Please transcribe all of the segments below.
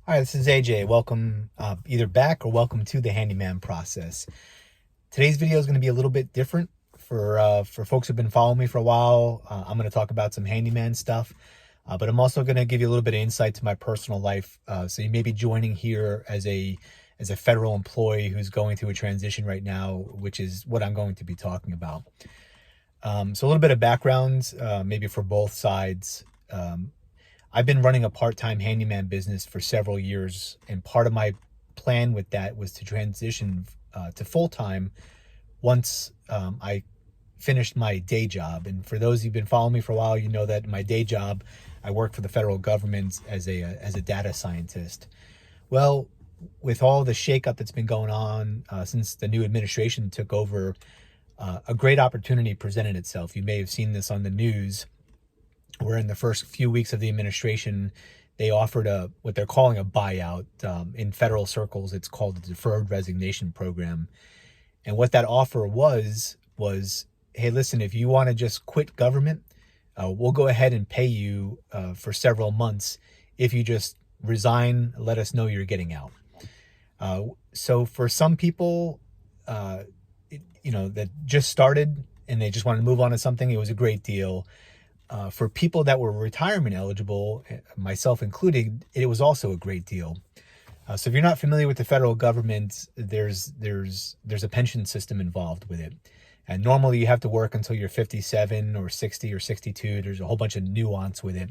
Hi, this is AJ. Welcome either back or welcome to the handyman process. Today's video is going to be a little bit different for folks who've been following me for a while. I'm going to talk about some handyman stuff, but I'm also going to give you a little bit of insight to my personal life. So you may be joining here as a federal employee who's going through a transition right now, which is what I'm going to be talking about. So a little bit of background, maybe for both sides. I've been running a part-time handyman business for several years, and part of my plan with that was to transition to full-time once I finished my day job. And for those who've been following me for a while, you know that my day job, I work for the federal government as a data scientist. Well, with all the shakeup that's been going on since the new administration took over, a great opportunity presented itself. You may have seen this on the news, where in the first few weeks of the administration, they offered what they're calling a buyout. In federal circles, it's called the Deferred Resignation Program. And what that offer was, hey, listen, if you want to just quit government, we'll go ahead and pay you for several months if you just resign, let us know you're getting out. So for some people, that just started and they just wanted to move on to something, it was a great deal. For people that were retirement eligible, myself included, it was also a great deal. So if you're not familiar with the federal government, there's a pension system involved with it. And normally you have to work until you're 57 or 60 or 62. There's a whole bunch of nuance with it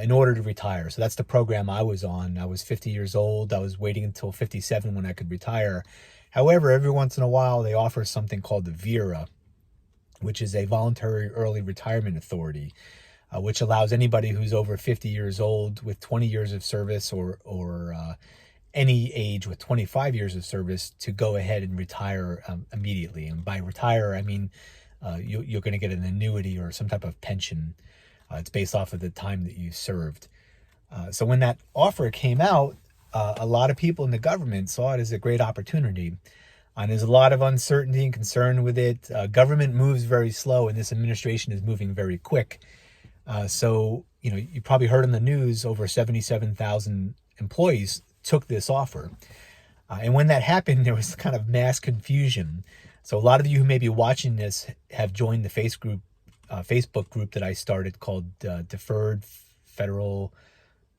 in order to retire. So that's the program I was on. I was 50 years old. I was waiting until 57 when I could retire. However, every once in a while, they offer something called the VERA, which is a voluntary early retirement authority, which allows anybody who's over 50 years old with 20 years of service or any age with 25 years of service to go ahead and retire immediately. And by retire, I mean you're going to get an annuity or some type of pension. It's based off of the time that you served. So when that offer came out, a lot of people in the government saw it as a great opportunity. And there's a lot of uncertainty and concern with it. Government moves very slow, and this administration is moving very quick. So, you probably heard in the news over 77,000 employees took this offer. And when that happened, there was kind of mass confusion. So a lot of you who may be watching this have joined the Facebook group that I started called Deferred Federal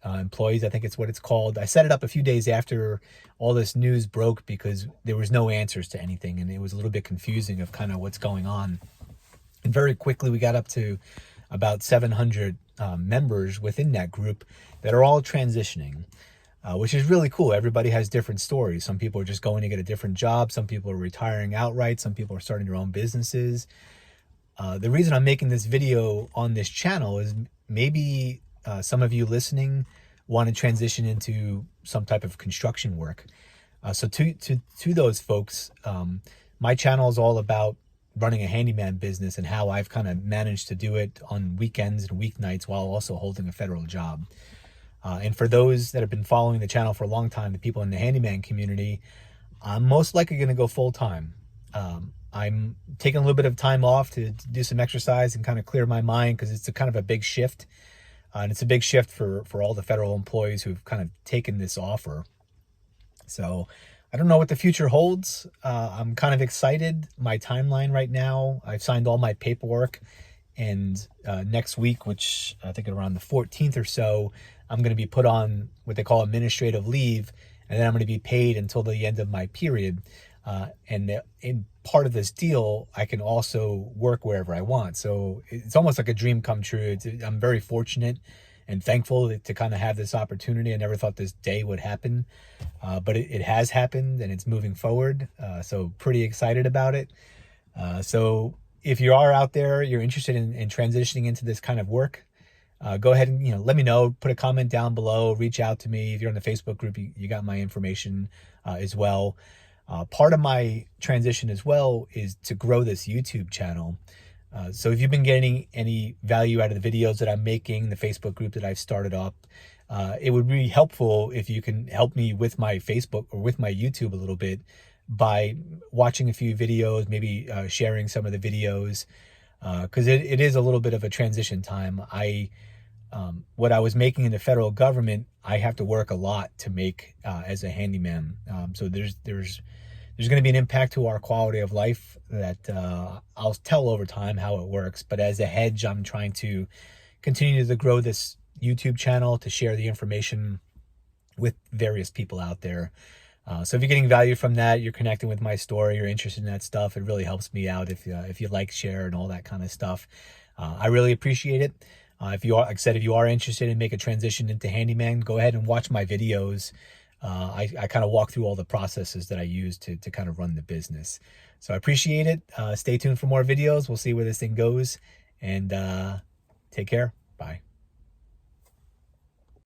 Employees, I think it's what it's called. I set it up a few days after all this news broke because there was no answers to anything, and it was a little bit confusing of kind of what's going on. And very quickly, we got up to about 700 members within that group that are all transitioning, which is really cool. Everybody has different stories. Some people are just going to get a different job. Some people are retiring outright. Some people are starting their own businesses. The reason I'm making this video on this channel is maybe some of you listening want to transition into some type of construction work. So to those folks, my channel is all about running a handyman business and how I've kind of managed to do it on weekends and weeknights while also holding a federal job. And for those that have been following the channel for a long time, the people in the handyman community, I'm most likely going to go full time. I'm taking a little bit of time off to do some exercise and kind of clear my mind because it's a kind of a big shift. And it's a big shift for all the federal employees who've kind of taken this offer. So I don't know what the future holds. I'm kind of excited. My timeline right now, I've signed all my paperwork. And next week, which I think around the 14th or so, I'm going to be put on what they call administrative leave. And then I'm going to be paid until the end of my period. And in part of this deal, I can also work wherever I want. So it's almost like a dream come true. I'm very fortunate and thankful to kind of have this opportunity. I never thought this day would happen, but it has happened and it's moving forward. So pretty excited about it. So if you are out there, you're interested in transitioning into this kind of work, go ahead and let me know. Put a comment down below. Reach out to me. If you're in the Facebook group, you got my information as well. Part of my transition as well is to grow this YouTube channel. So if you've been getting any value out of the videos that I'm making, the Facebook group that I've started up, it would be helpful if you can help me with my Facebook or with my YouTube a little bit by watching a few videos, maybe sharing some of the videos, because it is a little bit of a transition time. What I was making in the federal government, I have to work a lot to make as a handyman. So there's going to be an impact to our quality of life that I'll tell over time how it works. But as a hedge, I'm trying to continue to grow this YouTube channel to share the information with various people out there. So if you're getting value from that, you're connecting with my story, you're interested in that stuff, it really helps me out if you like, share, and all that kind of stuff. I really appreciate it. If you are, like I said, if you are interested in make a transition into handyman, go ahead and watch my videos. I kind of walk through all the processes that I use to kind of run the business. So I appreciate it. Stay tuned for more videos. We'll see where this thing goes, and take care. Bye.